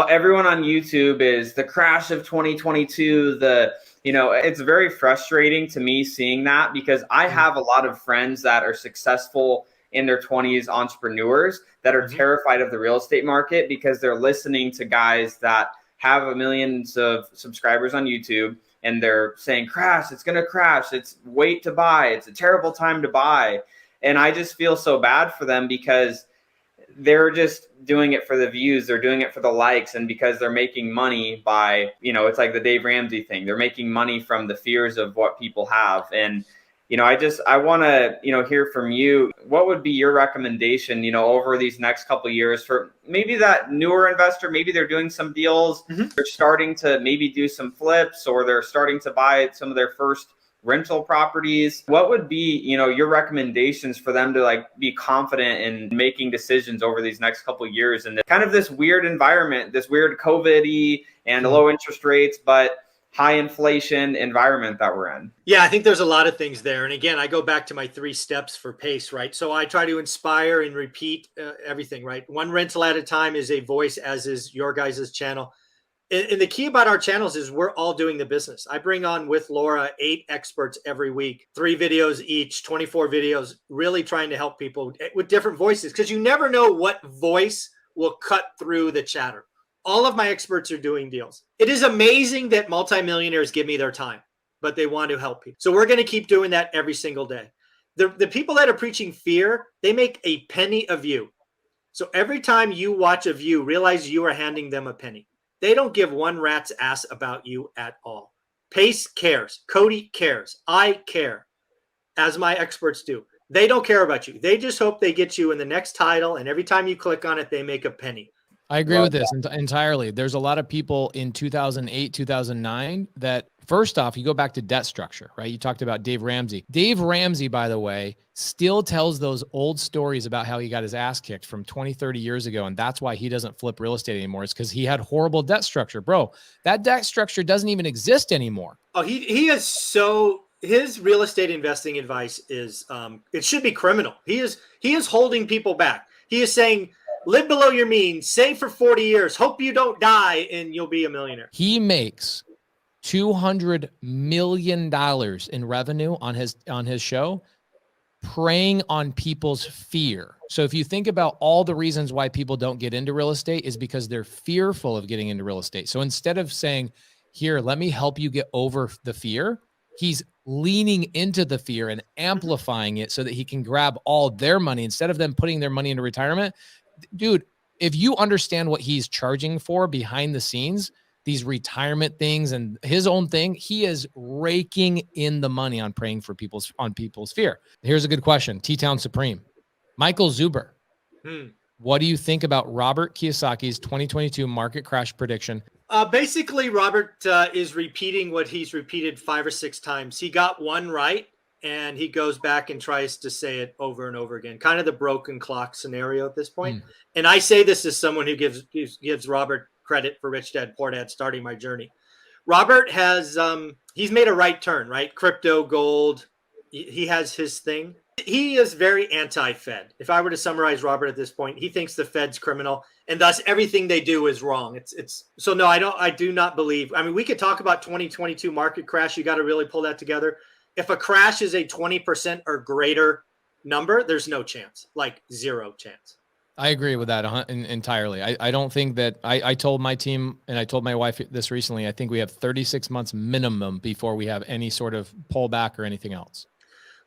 everyone on YouTube is the crash of 2022. It's very frustrating to me seeing that, because I have a lot of friends that are successful in their 20s, entrepreneurs that are terrified of the real estate market because they're listening to guys that have millions of subscribers on YouTube, and they're saying, crash, it's going to crash. It's wait to buy. It's a terrible time to buy. And I just feel so bad for them, because they're just doing it for the views. They're doing it for the likes. And because they're making money by, it's like the Dave Ramsey thing. They're making money from the fears of what people have. And, I want to, hear from you. What would be your recommendation, over these next couple of years for maybe that newer investor? Maybe they're doing some deals. They're starting to maybe do some flips, or they're starting to buy some of their first rental properties. What would be, your recommendations for them to be confident in making decisions over these next couple of years in kind of this weird environment, this weird COVID-y and low interest rates, but high inflation environment that we're in? Yeah, I think there's a lot of things there. And again, I go back to my 3 steps for PACE, right? So I try to inspire and repeat everything, right? One rental at a time is a voice, as is your guys' channel. And the key about our channels is we're all doing the business. I bring on with Laura 8 experts every week, 3 videos each, 24 videos, really trying to help people with different voices, because you never know what voice will cut through the chatter. All of my experts are doing deals. It is amazing that multimillionaires give me their time, but they want to help people. So we're going to keep doing that every single day. The people that are preaching fear, they make a penny a view. So every time you watch a view, realize you are handing them a penny. They don't give one rat's ass about you at all. PACE cares. Cody cares. I care, as my experts do. They don't care about you. They just hope they get you in the next title, and every time you click on it, they make a penny. I agree with this entirely. There's a lot of people in 2008, 2009 that, first off, you go back to debt structure, right? You talked about Dave Ramsey. Dave Ramsey, by the way, still tells those old stories about how he got his ass kicked from 20, 30 years ago. And that's why he doesn't flip real estate anymore. It's because he had horrible debt structure. Bro, that debt structure doesn't even exist anymore. Oh, he is so... His real estate investing advice is, it should be criminal. He is holding people back. He is saying, live below your means, save for 40 years, hope you don't die, and you'll be a millionaire. He makes $200 million in revenue on his show, preying on people's fear. So if you think about all the reasons why people don't get into real estate, is because they're fearful of getting into real estate. So instead of saying, here, let me help you get over the fear, he's leaning into the fear and amplifying it so that he can grab all their money instead of them putting their money into retirement. Dude, if you understand what he's charging for behind the scenes, these retirement things and his own thing, he is raking in the money on preying for people's fear. Here's a good question. T-Town Supreme, Michael Zuber. What do you think about Robert Kiyosaki's 2022 market crash prediction? Basically, Robert is repeating what he's repeated 5 or 6 times. He got one right, and he goes back and tries to say it over and over again. Kind of the broken clock scenario at this point. And I say this as someone who gives Robert credit for Rich Dad Poor Dad starting my journey. Robert has he's made a right turn, right? Crypto, gold. He has his thing. He is very anti-Fed. If I were to summarize Robert at this point, he thinks the Fed's criminal, and thus everything they do is wrong. So no, I do not believe. I mean, we could talk about 2022 market crash. You got to really pull that together. If a crash is a 20% or greater number, there's no chance, like 0 chance. I agree with that entirely. I don't think that I told my team, and I told my wife this recently, I think we have 36 months minimum before we have any sort of pullback or anything else.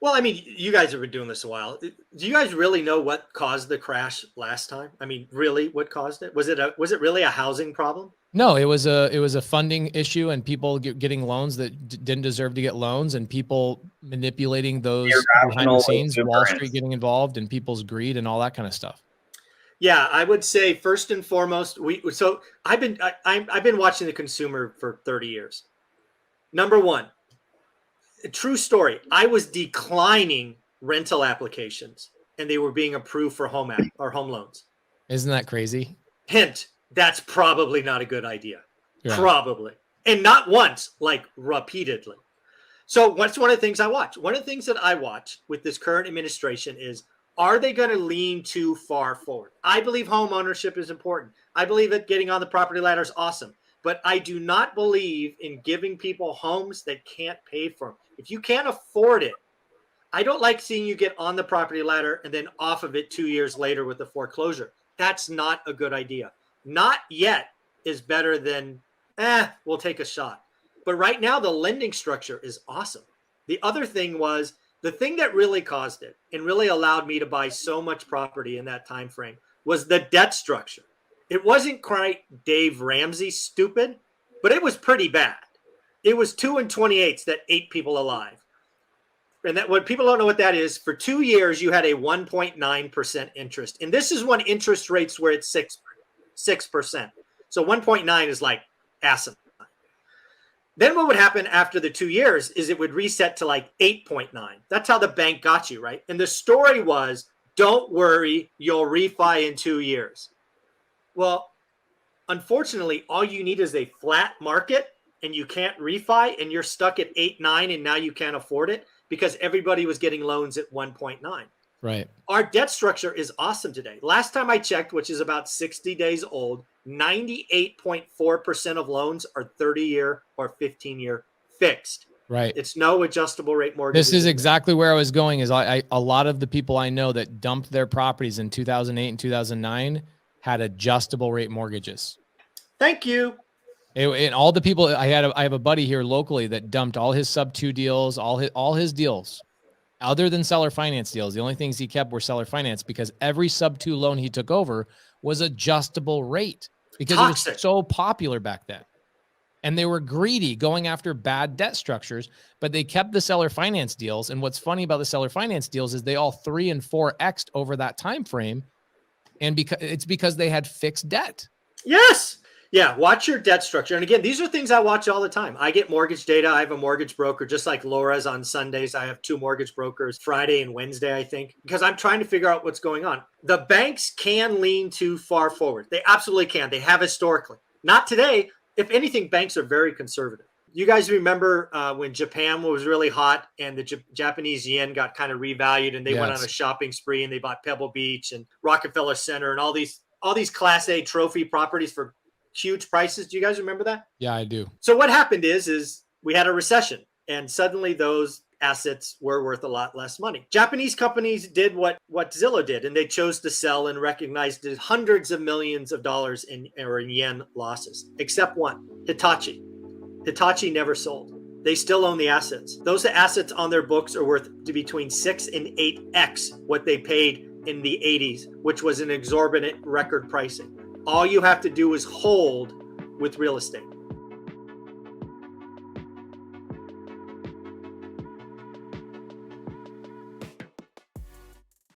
Well, I mean, you guys have been doing this a while. Do you guys really know what caused the crash last time? I mean, really, what caused it? Was it really a housing problem? No, it was a funding issue, and people getting loans that didn't deserve to get loans, and people manipulating those behind the scenes, Wall Street getting involved, and people's greed and all that kind of stuff. Yeah, I would say first and foremost, I've been watching the consumer for 30 years. Number one, a true story. I was declining rental applications, and they were being approved for home loans. Isn't that crazy? Hint, that's probably not a good idea. Yeah. Probably. And not once, like repeatedly. So what's one of the things I watch? One of the things that I watch with this current administration is, are they going to lean too far forward? I believe home ownership is important. I believe that getting on the property ladder is awesome. But I do not believe in giving people homes that can't pay for them. If you can't afford it, I don't like seeing you get on the property ladder and then off of it 2 years later with a foreclosure. That's not a good idea. Not yet is better than, we'll take a shot. But right now, the lending structure is awesome. The other thing was, the thing that really caused it and really allowed me to buy so much property in that time frame was the debt structure. It wasn't quite Dave Ramsey stupid, but it was pretty bad. It was 2 28 that ate people alive. And that, what people don't know what that is, for 2 years, you had a 1.9% interest. And this is when interest rates were at 6%. So 1.9 is like asinine. Then what would happen after the 2 years is it would reset to like 8.9. That's how the bank got you, right? And the story was, don't worry, you'll refi in 2 years. Well, unfortunately, all you need is a flat market and you can't refi and you're stuck at 8.9 and now you can't afford it because everybody was getting loans at 1.9. Right. Our debt structure is awesome today. Last time I checked, which is about 60 days old, 98.4% of loans are 30-year or 15-year fixed. Right. It's no adjustable rate mortgage. This is exactly where I was going. Is a lot of the people I know that dumped their properties in 2008 and 2009 had adjustable rate mortgages. Thank you. And all the people I have a buddy here locally that dumped all his sub-2 deals, all his deals, other than seller finance deals. The only things he kept were seller finance because every sub-2 loan he took over was adjustable rate because Toxic. It was so popular back then. And they were greedy going after bad debt structures, but they kept the seller finance deals. And what's funny about the seller finance deals is they all 3 and 4x'd over that time frame. And because they had fixed debt. Yes. Yeah. Watch your debt structure. And again, these are things I watch all the time. I get mortgage data. I have a mortgage broker, just like Laura's on Sundays. I have 2 mortgage brokers, Friday and Wednesday, I think, because I'm trying to figure out what's going on. The banks can lean too far forward. They absolutely can. They have historically. Not today. If anything, banks are very conservative. You guys remember when Japan was really hot and the Japanese yen got kind of revalued and they went on a shopping spree and they bought Pebble Beach and Rockefeller Center and all these Class A trophy properties for huge prices. Do you guys remember that? Yeah, I do. So what happened is we had a recession and suddenly those assets were worth a lot less money. Japanese companies did what Zillow did, and they chose to sell and recognized hundreds of millions of dollars in yen losses, except one, Hitachi. Hitachi never sold. They still own the assets. Those assets on their books are worth between 6 and 8x what they paid in the 80s, which was an exorbitant record pricing. All you have to do is hold with real estate.